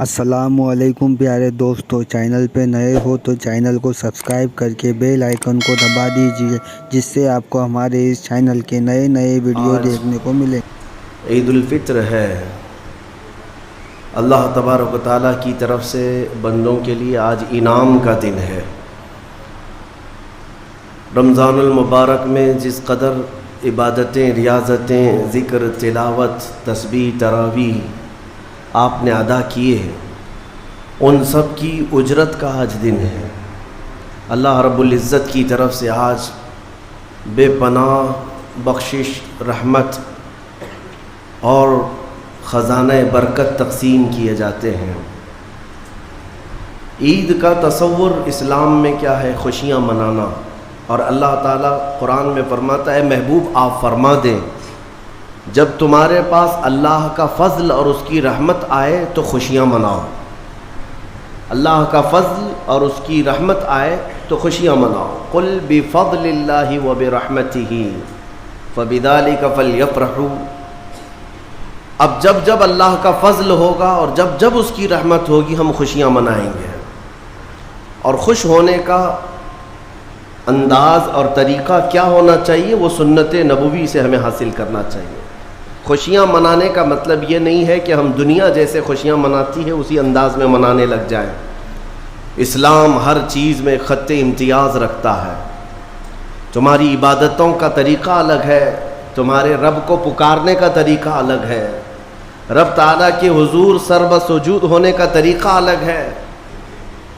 السلام علیکم پیارے دوستو، چینل پہ نئے ہو تو چینل کو سبسکرائب کر کے بیل آئیکن کو دبا دیجیے، جس سے آپ کو ہمارے اس چینل کے نئے ویڈیو دیکھنے کو ملے۔ عید الفطر ہے۔ اللہ تبارک و تعالیٰ کی طرف سے بندوں کے لیے آج انعام کا دن ہے۔ رمضان المبارک میں جس قدر عبادتیں، ریاضتیں، ذکر، تلاوت، تسبیح، تراویح آپ نے ادا کیے ہیں، ان سب کی اجرت کا آج دن ہے۔ اللہ رب العزت کی طرف سے آج بے پناہ بخشش، رحمت اور خزانہ برکت تقسیم کیے جاتے ہیں۔ عید کا تصور اسلام میں کیا ہے؟ خوشیاں منانا۔ اور اللہ تعالیٰ قرآن میں فرماتا ہے، محبوب آپ فرما دیں جب تمہارے پاس اللہ کا فضل اور اس کی رحمت آئے تو خوشیاں مناؤ۔ اللہ کا فضل اور اس کی رحمت آئے تو خوشیاں مناؤ۔ قل بفضل اللہ وبرحمتہ فبذلک فلیفرحوا۔ اب جب اللہ کا فضل ہوگا اور جب اس کی رحمت ہوگی، ہم خوشیاں منائیں گے۔ اور خوش ہونے کا انداز اور طریقہ کیا ہونا چاہیے؟ وہ سنت نبوی سے ہمیں حاصل کرنا چاہیے۔ خوشیاں منانے کا مطلب یہ نہیں ہے کہ ہم دنیا جیسے خوشیاں مناتی ہے اسی انداز میں منانے لگ جائیں۔ اسلام ہر چیز میں خط امتیاز رکھتا ہے۔ تمہاری عبادتوں کا طریقہ الگ ہے، تمہارے رب کو پکارنے کا طریقہ الگ ہے، رب تعالیٰ کے حضور سر سجود ہونے کا طریقہ الگ ہے۔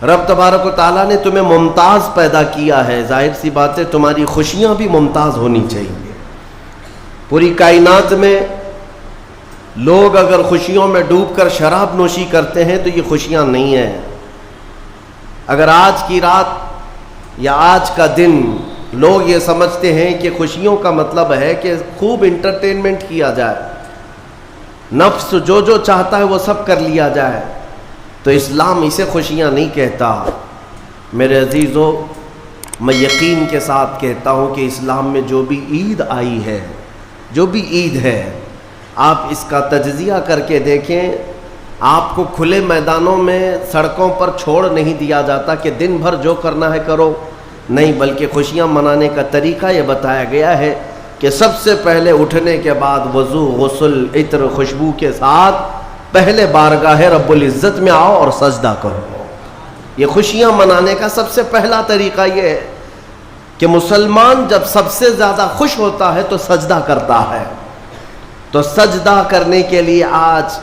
رب تبارک و تعالیٰ نے تمہیں ممتاز پیدا کیا ہے، ظاہر سی بات ہے تمہاری خوشیاں بھی ممتاز ہونی چاہیے۔ پوری کائنات میں لوگ اگر خوشیوں میں ڈوب کر شراب نوشی کرتے ہیں تو یہ خوشیاں نہیں ہیں۔ اگر آج کی رات یا آج کا دن لوگ یہ سمجھتے ہیں کہ خوشیوں کا مطلب ہے کہ خوب انٹرٹینمنٹ کیا جائے، نفس جو چاہتا ہے وہ سب کر لیا جائے، تو اسلام اسے خوشیاں نہیں کہتا۔ میرے عزیزو، میں یقین کے ساتھ کہتا ہوں کہ اسلام میں جو بھی عید آئی ہے، جو بھی عید ہے، آپ اس کا تجزیہ کر کے دیکھیں۔ آپ کو کھلے میدانوں میں سڑکوں پر چھوڑ نہیں دیا جاتا کہ دن بھر جو کرنا ہے کرو، نہیں، بلکہ خوشیاں منانے کا طریقہ یہ بتایا گیا ہے کہ سب سے پہلے اٹھنے کے بعد وضو، غسل، عطر، خوشبو کے ساتھ پہلے بارگاہ رب العزت میں آؤ اور سجدہ کرو۔ یہ خوشیاں منانے کا سب سے پہلا طریقہ یہ ہے کہ مسلمان جب سب سے زیادہ خوش ہوتا ہے تو سجدہ کرتا ہے۔ تو سجدہ کرنے کے لیے آج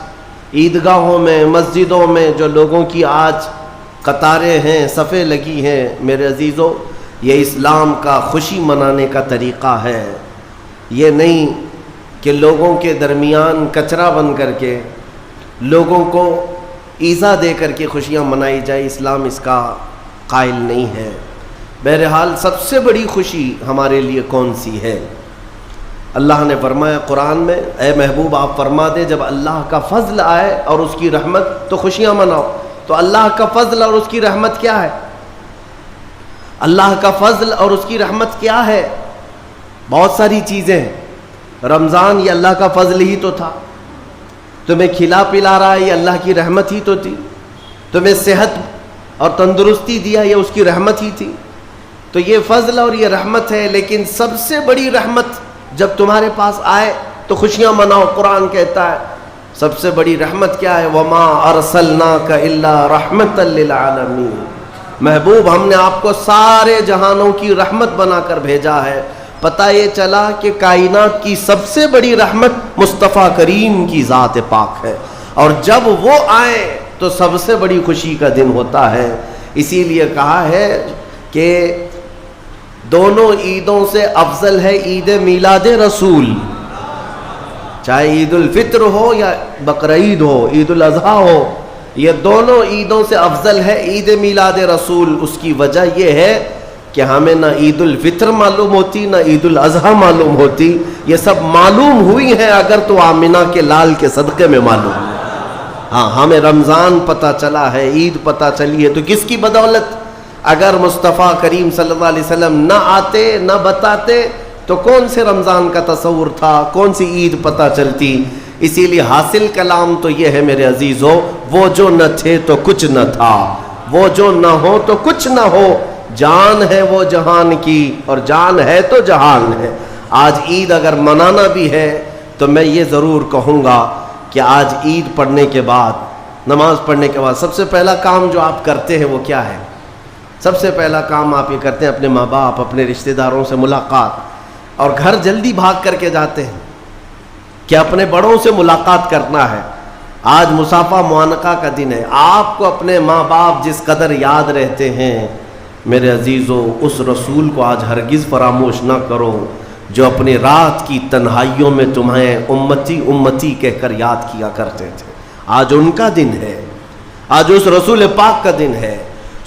عیدگاہوں میں، مسجدوں میں جو لوگوں کی آج قطاریں ہیں، صفیں لگی ہیں، میرے عزیزو، یہ اسلام کا خوشی منانے کا طریقہ ہے۔ یہ نہیں کہ لوگوں کے درمیان کچرا بن کر کے، لوگوں کو ایذا دے کر کے خوشیاں منائی جائے، اسلام اس کا قائل نہیں ہے۔ بہرحال سب سے بڑی خوشی ہمارے لیے کون سی ہے؟ اللہ نے فرمایا قرآن میں، اے محبوب آپ فرما دے جب اللہ کا فضل آئے اور اس کی رحمت تو خوشیاں مناؤ۔ تو اللہ کا فضل اور اس کی رحمت کیا ہے؟ اللہ کا فضل اور اس کی رحمت کیا ہے؟ بہت ساری چیزیں۔ رمضان یہ اللہ کا فضل ہی تو تھا، تمہیں کھلا پلا رہا ہے یہ اللہ کی رحمت ہی تو تھی، تمہیں صحت اور تندرستی دیا یہ اس کی رحمت ہی تھی۔ تو یہ فضل اور یہ رحمت ہے، لیکن سب سے بڑی رحمت جب تمہارے پاس آئے تو خوشیاں مناؤ۔ قرآن کہتا ہے سب سے بڑی رحمت کیا ہے؟ وَمَا أَرْسَلْنَاكَ إِلَّا رَحْمَةً لِّلْعَالَمِينَ۔ محبوب ہم نے آپ کو سارے جہانوں کی رحمت بنا کر بھیجا ہے۔ پتہ یہ چلا کہ کائنات کی سب سے بڑی رحمت مصطفیٰ کریم کی ذات پاک ہے، اور جب وہ آئے تو سب سے بڑی خوشی کا دن ہوتا ہے۔ اسی لیے کہا ہے کہ دونوں عیدوں سے افضل ہے عید میلاد رسول، چاہے عید الفطر ہو یا بقرعید ہو، عید الاضحیٰ ہو، یہ دونوں عیدوں سے افضل ہے عید میلاد رسول۔ اس کی وجہ یہ ہے کہ ہمیں نہ عید الفطر معلوم ہوتی نہ عید الاضحیٰ معلوم ہوتی، یہ سب معلوم ہوئی ہیں اگر تو آمنہ کے لال کے صدقے میں معلوم ہے۔ ہاں، ہمیں رمضان پتہ چلا ہے، عید پتہ چلی ہے، تو کس کی بدولت؟ اگر مصطفیٰ کریم صلی اللہ علیہ وسلم نہ آتے، نہ بتاتے، تو کون سے رمضان کا تصور تھا، کون سی عید پتہ چلتی؟ اسی لیے حاصل کلام تو یہ ہے میرے عزیزو، وہ جو نہ تھے تو کچھ نہ تھا، وہ جو نہ ہو تو کچھ نہ ہو، جان ہے وہ جہان کی اور جان ہے تو جہان ہے۔ آج عید اگر منانا بھی ہے تو میں یہ ضرور کہوں گا کہ آج عید پڑھنے کے بعد، نماز پڑھنے کے بعد سب سے پہلا کام جو آپ کرتے ہیں وہ کیا ہے؟ سب سے پہلا کام آپ یہ کرتے ہیں اپنے ماں باپ، اپنے رشتہ داروں سے ملاقات، اور گھر جلدی بھاگ کر کے جاتے ہیں کہ اپنے بڑوں سے ملاقات کرنا ہے۔ آج مصافحہ معانقہ کا دن ہے، آپ کو اپنے ماں باپ جس قدر یاد رہتے ہیں میرے عزیزو، اس رسول کو آج ہرگز فراموش نہ کرو جو اپنی رات کی تنہائیوں میں تمہیں امتی امتی کہہ کر یاد کیا کرتے تھے۔ آج ان کا دن ہے، آج اس رسول پاک کا دن ہے۔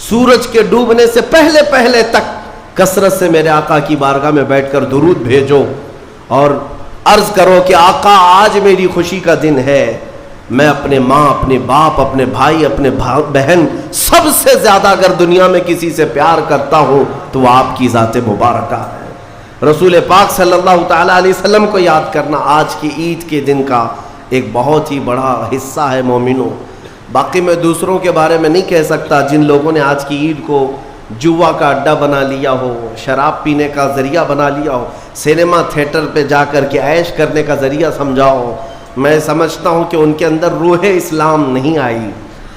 سورج کے ڈوبنے سے پہلے پہلے تک کثرت سے میرے آقا کی بارگاہ میں بیٹھ کر درود بھیجو اور عرض کرو کہ آقا آج میری خوشی کا دن ہے، میں اپنے ماں، اپنے باپ، اپنے بھائی، اپنے بہن، سب سے زیادہ اگر دنیا میں کسی سے پیار کرتا ہوں تو وہ آپ کی ذات مبارکہ ہے۔ رسول پاک صلی اللہ تعالیٰ علیہ وسلم کو یاد کرنا آج کی عید کے دن کا ایک بہت ہی بڑا حصہ ہے مومنوں۔ باقی میں دوسروں کے بارے میں نہیں کہہ سکتا جن لوگوں نے آج کی عید کو جوا کا اڈا بنا لیا ہو، شراب پینے کا ذریعہ بنا لیا ہو، سینما تھیٹر پہ جا کر کے عیش کرنے کا ذریعہ سمجھا ہو۔ میں سمجھتا ہوں کہ ان کے اندر روح اسلام نہیں آئی۔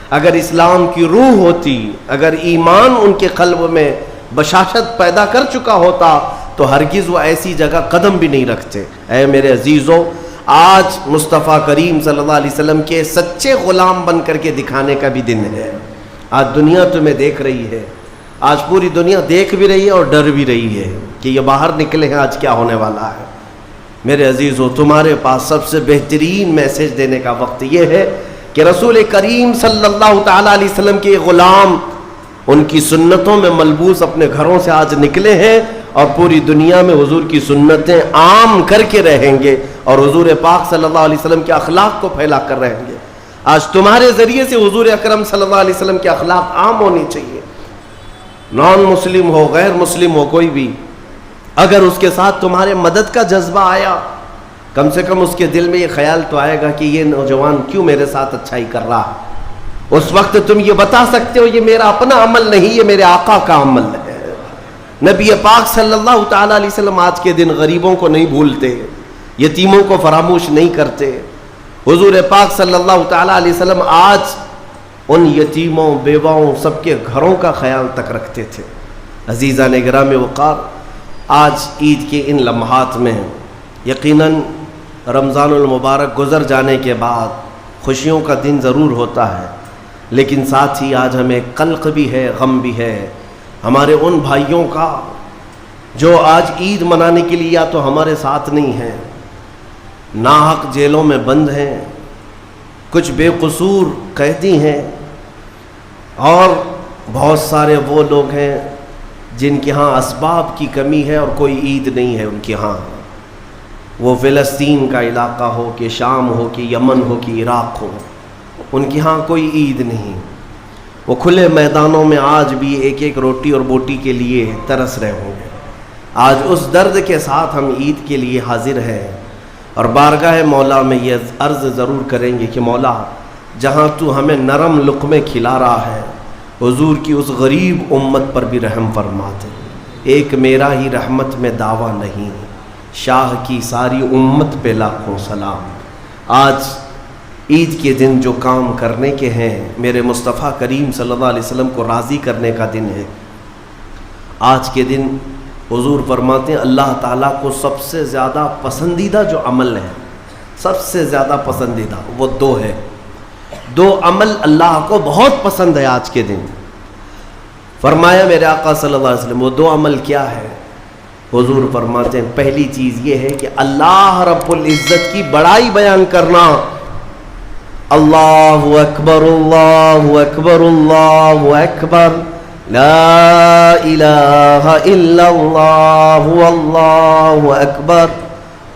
اگر اسلام کی روح ہوتی، اگر ایمان ان کے قلب میں بشاشت پیدا کر چکا ہوتا تو ہرگز وہ ایسی جگہ قدم بھی نہیں رکھتے۔ اے میرے عزیزو، آج مصطفیٰ کریم صلی اللہ علیہ وسلم کے سچے غلام بن کر کے دکھانے کا بھی دن ہے۔ آج دنیا تمہیں دیکھ رہی ہے، آج پوری دنیا دیکھ بھی رہی ہے اور ڈر بھی رہی ہے کہ یہ باہر نکلے ہیں آج کیا ہونے والا ہے۔ میرے عزیزو، تمہارے پاس سب سے بہترین میسج دینے کا وقت یہ ہے کہ رسول کریم صلی اللہ تعالیٰ علیہ وسلم کے غلام ان کی سنتوں میں ملبوس اپنے گھروں سے آج نکلے ہیں اور پوری دنیا میں حضور کی سنتیں عام کر کے رہیں گے اور حضور پاک صلی اللہ علیہ وسلم کے اخلاق کو پھیلا کر رہیں گے۔ آج تمہارے ذریعے سے حضور اکرم صلی اللہ علیہ وسلم کے اخلاق عام ہونی چاہیے۔ نان مسلم ہو، غیر مسلم ہو، کوئی بھی اگر اس کے ساتھ تمہارے مدد کا جذبہ آیا، کم سے کم اس کے دل میں یہ خیال تو آئے گا کہ یہ نوجوان کیوں میرے ساتھ اچھائی کر رہا ہے۔ اس وقت تم یہ بتا سکتے ہو یہ میرا اپنا عمل نہیں، یہ میرے آقا کا عمل ہے۔ نبی پاک صلی اللہ تعالیٰ علیہ وسلم آج کے دن غریبوں کو نہیں بھولتے، یتیموں کو فراموش نہیں کرتے۔ حضور پاک صلی اللہ تعالیٰ علیہ وسلم آج ان یتیموں، بیواؤں، سب کے گھروں کا خیال تک رکھتے تھے۔ عزیزان گرامی وقار، آج عید کے ان لمحات میں یقیناً رمضان المبارک گزر جانے کے بعد خوشیوں کا دن ضرور ہوتا ہے، لیکن ساتھ ہی آج ہمیں قلق بھی ہے، غم بھی ہے ہمارے ان بھائیوں کا جو آج عید منانے کے لیے یا تو ہمارے ساتھ نہیں ہیں، ناحق جیلوں میں بند ہیں، کچھ بے قصور قیدی ہیں، اور بہت سارے وہ لوگ ہیں جن کے ہاں اسباب کی کمی ہے اور کوئی عید نہیں ہے ان کے ہاں۔ وہ فلسطین کا علاقہ ہو کہ شام ہو کہ یمن ہو کہ عراق ہو، ان کے ہاں کوئی عید نہیں۔ وہ کھلے میدانوں میں آج بھی ایک ایک روٹی اور بوٹی کے لیے ترس رہے ہوں گے۔ آج اس درد کے ساتھ ہم عید کے لیے حاضر ہیں اور بارگاہ مولا میں یہ عرض ضرور کریں گے کہ مولا، جہاں تو ہمیں نرم لقمے کھلا رہا ہے، حضور کی اس غریب امت پر بھی رحم فرما دے۔ ایک میرا ہی رحمت میں دعویٰ نہیں، شاہ کی ساری امت پہ لاکھوں سلام۔ آج عید کے دن جو کام کرنے کے ہیں، میرے مصطفیٰ کریم صلی اللہ علیہ وسلم کو راضی کرنے کا دن ہے۔ آج کے دن حضور فرماتے ہیں اللہ تعالیٰ کو سب سے زیادہ پسندیدہ جو عمل ہے، سب سے زیادہ پسندیدہ وہ دو ہے۔ دو عمل اللہ کو بہت پسند ہے آج کے دن۔ فرمایا میرے آقا صلی اللہ علیہ وسلم وہ دو عمل کیا ہے؟ حضور فرماتے ہیں پہلی چیز یہ ہے کہ اللہ رب العزت کی بڑائی بیان کرنا۔ اللہ اکبر اللہ اکبر اللہ اکبر، لا الہ الا اللہ اللہ اکبر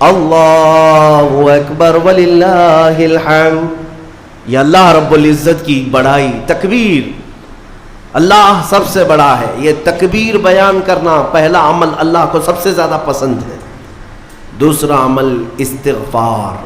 اللہ اکبر وللہ الحمد۔ یہ اللہ رب العزت کی بڑائی، تکبیر، اللہ سب سے بڑا ہے، یہ تکبیر بیان کرنا پہلا عمل اللہ کو سب سے زیادہ پسند ہے۔ دوسرا عمل استغفار،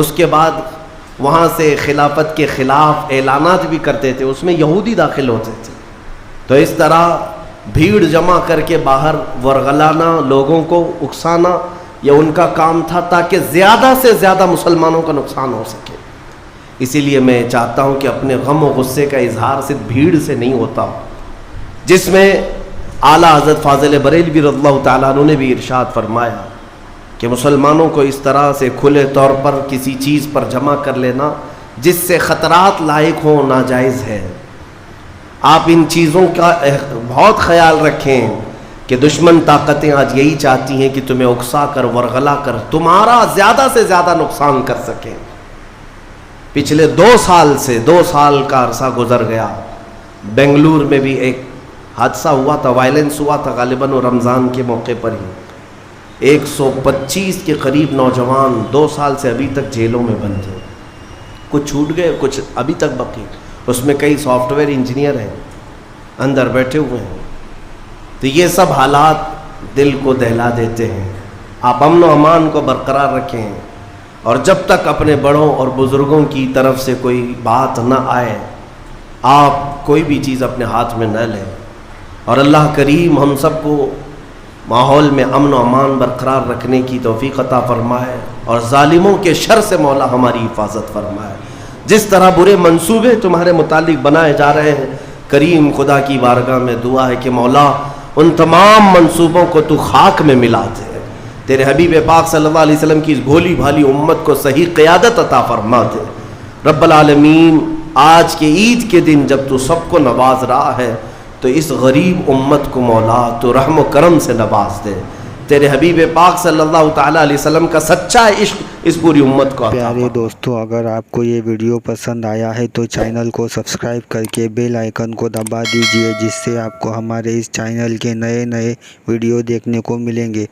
اس کے بعد وہاں سے خلافت کے خلاف اعلانات بھی کرتے تھے، اس میں یہودی داخل ہوتے تھے. تو اس طرح بھیڑ جمع کر کے باہر ورغلانا، لوگوں کو اکسانا، یہ ان کا کام تھا تاکہ زیادہ سے زیادہ مسلمانوں کا نقصان ہو سکے. اسی لیے میں چاہتا ہوں کہ اپنے غم و غصے کا اظہار صرف بھیڑ سے نہیں ہوتا، جس میں اعلیٰ حضرت فاضل بریلوی رضی اللہ تعالیٰ عنہ نے بھی ارشاد فرمایا کہ مسلمانوں کو اس طرح سے کھلے طور پر کسی چیز پر جمع کر لینا جس سے خطرات لاحق ہوں ناجائز ہے. آپ ان چیزوں کا بہت خیال رکھیں کہ دشمن طاقتیں آج یہی چاہتی ہیں کہ تمہیں اکسا کر ورغلا کر تمہارا زیادہ سے زیادہ نقصان کر سکیں. پچھلے 2 سال کا عرصہ گزر گیا، بنگلور میں بھی ایک حادثہ ہوا تھا، وائلنس ہوا تھا، غالباً رمضان کے موقع پر ہی 125 کے قریب نوجوان 2 سال سے ابھی تک جیلوں میں بند ہیں. کچھ چھوٹ گئے، کچھ ابھی تک باقی. اس میں کئی سافٹ ویئر انجینئر ہیں اندر بیٹھے ہوئے ہیں. تو یہ سب حالات دل کو دہلا دیتے ہیں. آپ امن و امان کو برقرار رکھیں، اور جب تک اپنے بڑوں اور بزرگوں کی طرف سے کوئی بات نہ آئے آپ کوئی بھی چیز اپنے ہاتھ میں نہ لیں. اور اللہ کریم ہم سب کو ماحول میں امن و امان برقرار رکھنے کی توفیق عطا فرمائے، اور ظالموں کے شر سے مولا ہماری حفاظت فرمائے. جس طرح برے منصوبے تمہارے متعلق بنائے جا رہے ہیں، کریم خدا کی بارگاہ میں دعا ہے کہ مولا ان تمام منصوبوں کو تو خاک میں ملا دے. تیرے حبیب پاک صلی اللہ علیہ وسلم کی اس بھولی بھالی امت کو صحیح قیادت عطا فرما دے. رب العالمین، آج کے عید کے دن جب تو سب کو نواز رہا ہے تو اس غریب امت کو مولا تو رحم و کرم سے نواز دے. تیرے حبیب پاک صلی اللہ تعالیٰ علیہ وسلم کا سچا عشق اس پوری امت کو عطا فرما. پیارے دوستو، اگر آپ کو یہ ویڈیو پسند آیا ہے تو چینل کو سبسکرائب کر کے بیل آئیکن کو دبا دیجئے، جس سے آپ کو ہمارے اس چینل کے نئے ویڈیو دیکھنے کو ملیں گے.